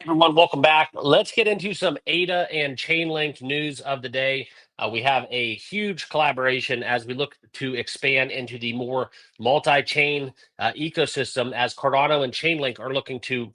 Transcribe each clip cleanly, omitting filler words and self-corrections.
Everyone, welcome back. Let's get into some ADA and Chainlink news of the day. We have a huge collaboration as we look to expand into the more multi-chain ecosystem as Cardano and Chainlink are looking to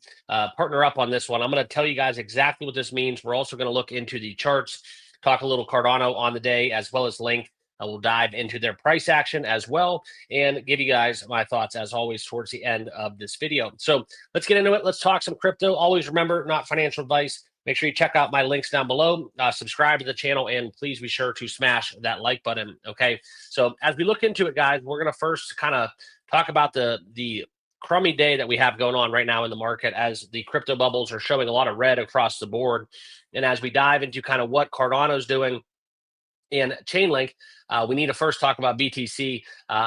partner up on this one. I'm going to tell you guys exactly what this means. We're also going to look into the charts, talk a little Cardano on the day, as well as Link. We'll dive into their price action as well and give you guys my thoughts as always towards the end of this video. So let's get into it. Let's talk some crypto. Always remember, not financial advice. Make sure you check out my links down below, subscribe to the channel, and please be sure to smash that like button, okay? So as we look into it, guys, we're going to first kind of talk about the crummy day that we have going on right now in the market as the crypto bubbles are showing a lot of red across the board. And as we dive into kind of what Cardano's doing and Chainlink, we need to first talk about BTC,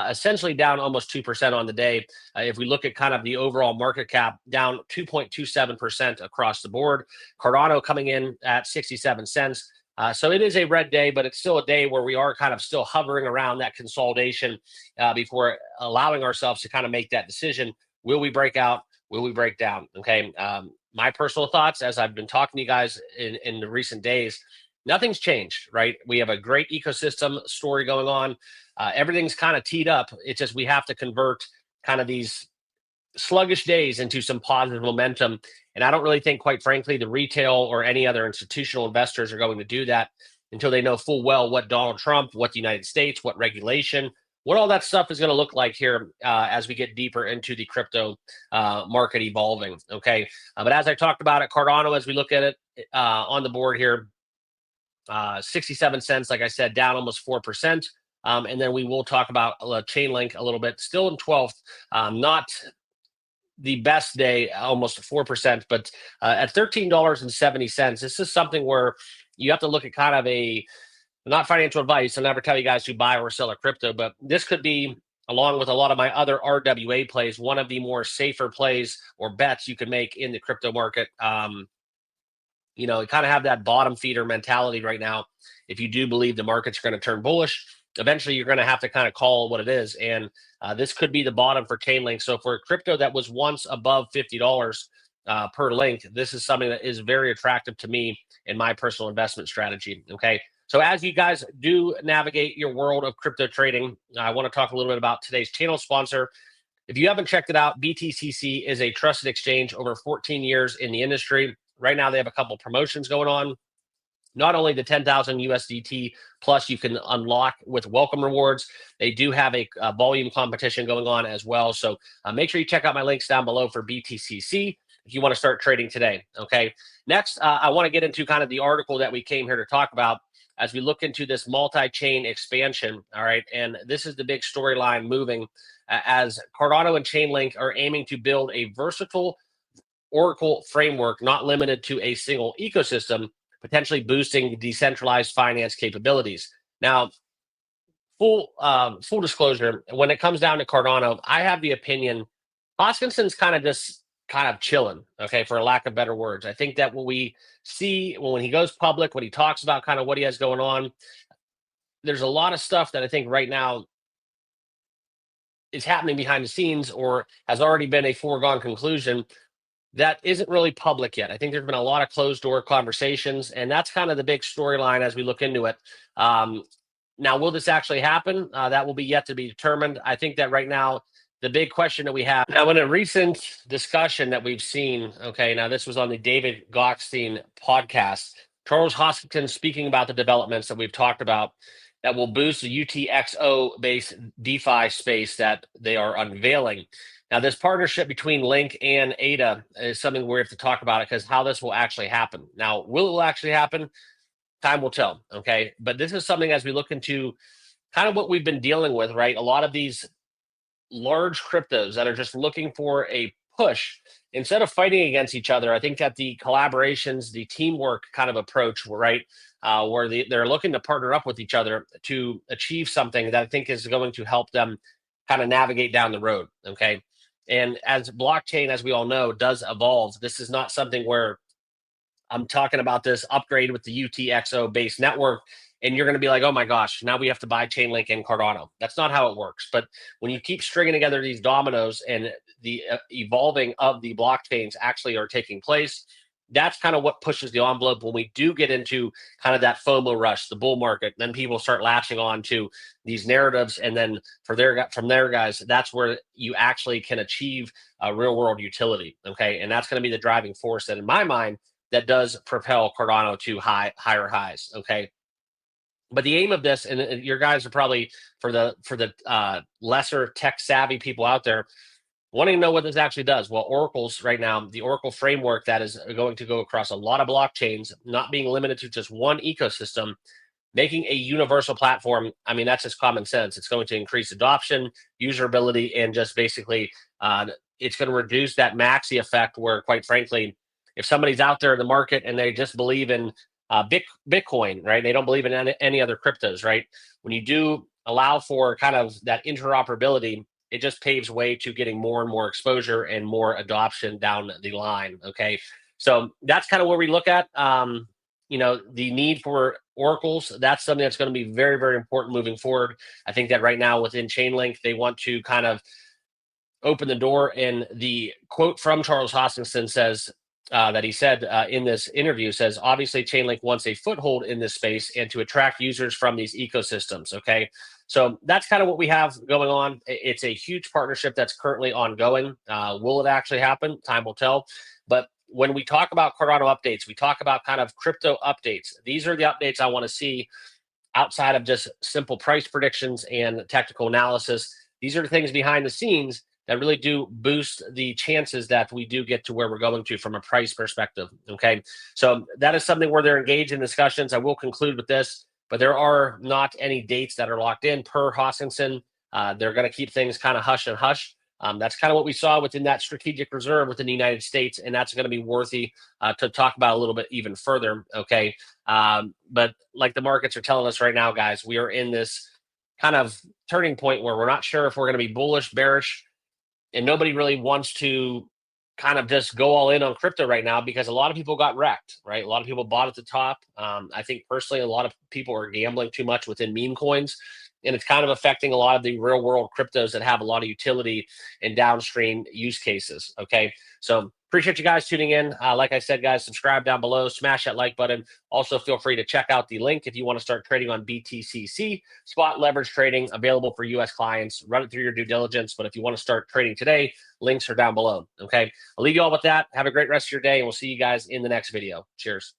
essentially down almost 2% on the day. If we look at kind of the overall market cap, down 2.27% across the board. Cardano coming in at 67 cents. So it is a red day, but it's still a day where we are kind of still hovering around that consolidation before allowing ourselves to kind of make that decision. Will we break out? Will we break down? Okay. My personal thoughts, as I've been talking to you guys in the recent days, nothing's changed, right? We have a great ecosystem story going on. Everything's kind of teed up. It's just we have to convert kind of these sluggish days into some positive momentum. And I don't really think, quite frankly, the retail or any other institutional investors are going to do that until they know full well what Donald Trump, what the United States, what regulation, what all that stuff is going to look like here as we get deeper into the crypto market evolving. Okay. But as I talked about at Cardano, as we look at it on the board here, 67 cents, like I said, down almost 4%. And then we will talk about Chainlink a little bit, still in 12th, not the best day, almost 4%, but at $13.70. This is something where you have to look at kind of not financial advice. I'll never tell you guys to buy or sell a crypto, but this could be, along with a lot of my other RWA plays, one of the more safer plays or bets you can make in the crypto market. You kind of have that bottom feeder mentality right now. If you do believe the market's going to turn bullish, eventually you're going to have to kind of call what it is. And this could be the bottom for Chainlink. So for a crypto that was once above $50 per link, this is something that is very attractive to me in my personal investment strategy. Okay. So as you guys do navigate your world of crypto trading, I want to talk a little bit about today's channel sponsor. If you haven't checked it out, BTCC is a trusted exchange over 14 years in the industry. Right now, they have a couple promotions going on. Not only the 10,000 USDT plus you can unlock with welcome rewards, they do have a volume competition going on as well. So make sure you check out my links down below for BTCC if you want to start trading today. Okay. Next, I want to get into kind of the article that we came here to talk about as we look into this multi-chain expansion. All right. And this is the big storyline moving as Cardano and Chainlink are aiming to build a versatile Oracle framework, not limited to a single ecosystem, potentially boosting decentralized finance capabilities. Now, full disclosure, when it comes down to Cardano, I have the opinion Hoskinson's kind of chilling, okay, for a lack of better words. I think that what we see when he goes public, when he talks about kind of what he has going on, there's a lot of stuff that I think right now is happening behind the scenes or has already been a foregone conclusion that isn't really public yet. I think there's been a lot of closed door conversations, and that's kind of the big storyline as we look into it. Now, will this actually happen? That will be yet to be determined. I think that right now, the big question that we have now, in a recent discussion that we've seen, okay, now this was on the David Gokhshtein podcast, Charles Hoskinson speaking about the developments that we've talked about that will boost the UTXO-based DeFi space that they are unveiling. Now, this partnership between Link and ADA is something we have to talk about because how this will actually happen. Now, will it actually happen? Time will tell, okay? But this is something as we look into kind of what we've been dealing with, right? A lot of these large cryptos that are just looking for a push instead of fighting against each other. I think that the collaborations, the teamwork kind of approach, right, where they're looking to partner up with each other to achieve something that I think is going to help them kind of navigate down the road, okay? And as blockchain, as we all know, does evolve, this is not something where I'm talking about this upgrade with the UTXO based network and you're going to be like, oh my gosh, now we have to buy Chainlink and Cardano. That's not how it works. But when you keep stringing together these dominoes and the evolving of the blockchains actually are taking place, that's kind of what pushes the envelope when we do get into kind of that FOMO rush, the bull market. Then people start latching on to these narratives, and then from there, guys, that's where you actually can achieve a real world utility. Okay, and that's going to be the driving force that, in my mind, that does propel Cardano to higher highs. Okay, but the aim of this, and your guys are probably for the lesser tech savvy people out there wanting to know what this actually does. Well, Oracle's right now, the Oracle framework that is going to go across a lot of blockchains, not being limited to just one ecosystem, making a universal platform. I mean, that's just common sense. It's going to increase adoption, usability, and just basically it's going to reduce that maxi effect where, quite frankly, if somebody's out there in the market and they just believe in Bitcoin, right? They don't believe in any other cryptos, right? When you do allow for kind of that interoperability, it just paves way to getting more and more exposure and more adoption down the line. Okay, so that's kind of where we look at. The need for oracles. That's something that's going to be very, very important moving forward. I think that right now within Chainlink, they want to kind of open the door. And the quote from Charles Hoskinson says that he said in this interview says, obviously, Chainlink wants a foothold in this space and to attract users from these ecosystems. Okay. So that's kind of what we have going on. It's a huge partnership that's currently ongoing. Will it actually happen? Time will tell. But when we talk about Cardano updates, we talk about kind of crypto updates. These are the updates I want to see outside of just simple price predictions and technical analysis. These are the things behind the scenes that really do boost the chances that we do get to where we're going to from a price perspective. Okay. So that is something where they're engaged in discussions. I will conclude with this, but there are not any dates that are locked in per Hoskinson. They're going to keep things kind of hush and hush. That's kind of what we saw within that strategic reserve within the United States, and that's going to be worthy to talk about a little bit even further. Okay. But like the markets are telling us right now, guys, we are in this kind of turning point where we're not sure if we're going to be bullish, bearish, and nobody really wants to kind of just go all in on crypto right now because a lot of people got wrecked, right? A lot of people bought at the top. I think personally, a lot of people are gambling too much within meme coins, and it's kind of affecting a lot of the real world cryptos that have a lot of utility and downstream use cases. Okay. So appreciate you guys tuning in. Like I said, guys, subscribe down below, smash that like button. Also, feel free to check out the link if you want to start trading on BTCC, spot leverage trading, available for US clients. Run it through your due diligence. But if you want to start trading today, links are down below. Okay. I'll leave you all with that. Have a great rest of your day, and we'll see you guys in the next video. Cheers.